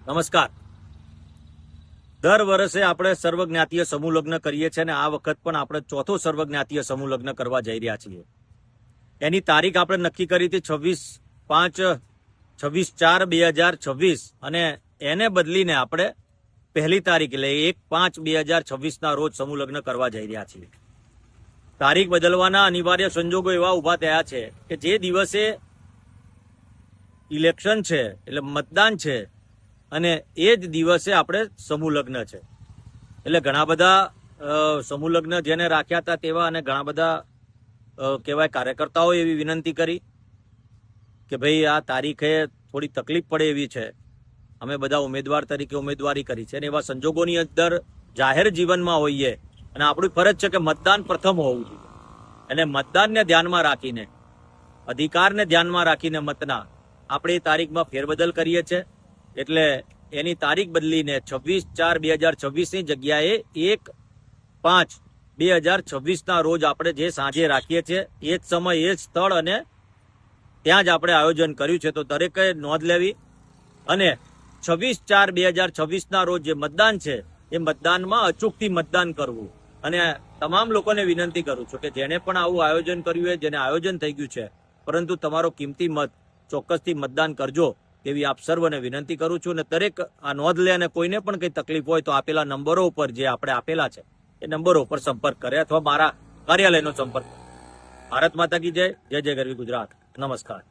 નમસ્કાર. દર વર્ષે આપણે સર્વજ્ઞાતીય સમૂહ લગ્ન કરીએ છીએ અને આ વખત પણ આપણે ચોથો સર્વજ્ઞાતીય સમૂહ લગ્ન કરવા જઈ રહ્યા છીએ. એની તારીખ આપણે નક્કી કરી હતી 26/4/2026 અને એને બદલીને આપણે પહેલી તારીખ એટલે 1/5/2026 રોજ સમૂહ લગ્ન કરવા જઈ રહ્યા છીએ. તારીખ બદલવાના અનિવાર્ય સંજોગો એવા ઉભા થયા છે કે જે દિવસે ઇલેક્શન છે એટલે મતદાન છે અને એ જ દિવસે આપણે સમૂહ લગ્ન છે. એટલે ઘણા બધા સમૂહ લગ્ન જેને રાખ્યા હતા તેવા અને ઘણા બધા કહેવાય કાર્યકર્તાઓ એવી વિનંતી કરી કે ભાઈ આ તારીખે થોડી તકલીફ પડે એવી છે, અમે બધા ઉમેદવાર તરીકે ઉમેદવારી કરી છે અને એવા સંજોગોની અંદર જાહેર જીવનમાં હોઈએ અને આપણી ફરજ છે કે મતદાન પ્રથમ હોવું જોઈએ અને મતદાનને ધ્યાનમાં રાખીને, અધિકારને ધ્યાનમાં રાખીને મતના આપણે એ તારીખમાં ફેરબદલ કરીએ છીએ. એટલે એની તારીખ બદલીને 26/4/2026 જગ્યાએ 1/5/2026 રોજ આપણે જે સાંજે રાખીએ છીએ એ જ સમય, એ જ સ્થળ અને ત્યાં જ આપણે આયોજન કર્યું છે. તો દરેકે નોંધ લેવી અને 26/4/2026 રોજ જે મતદાન છે એ મતદાનમાં અચૂકથી મતદાન કરવું. અને તમામ લોકોને વિનંતી કરું છું કે જેને પણ આવું આયોજન કર્યું હોય, જેને આયોજન થઈ ગયું છે, પરંતુ તમારો કિંમતી મત ચોક્કસથી મતદાન કરજો તેવી આપ સર્વને વિનંતી કરું છું. અને દરેક આ નોંધ લે અને કોઈને પણ કંઈ તકલીફ હોય તો આપેલા નંબરો ઉપર જે આપણે આપેલા છે એ નંબરો ઉપર સંપર્ક કરે અથવા મારા કાર્યાલયનો સંપર્ક કરે. ભારત માતા કી જય. જય જય ગરવી ગુજરાત. નમસ્કાર.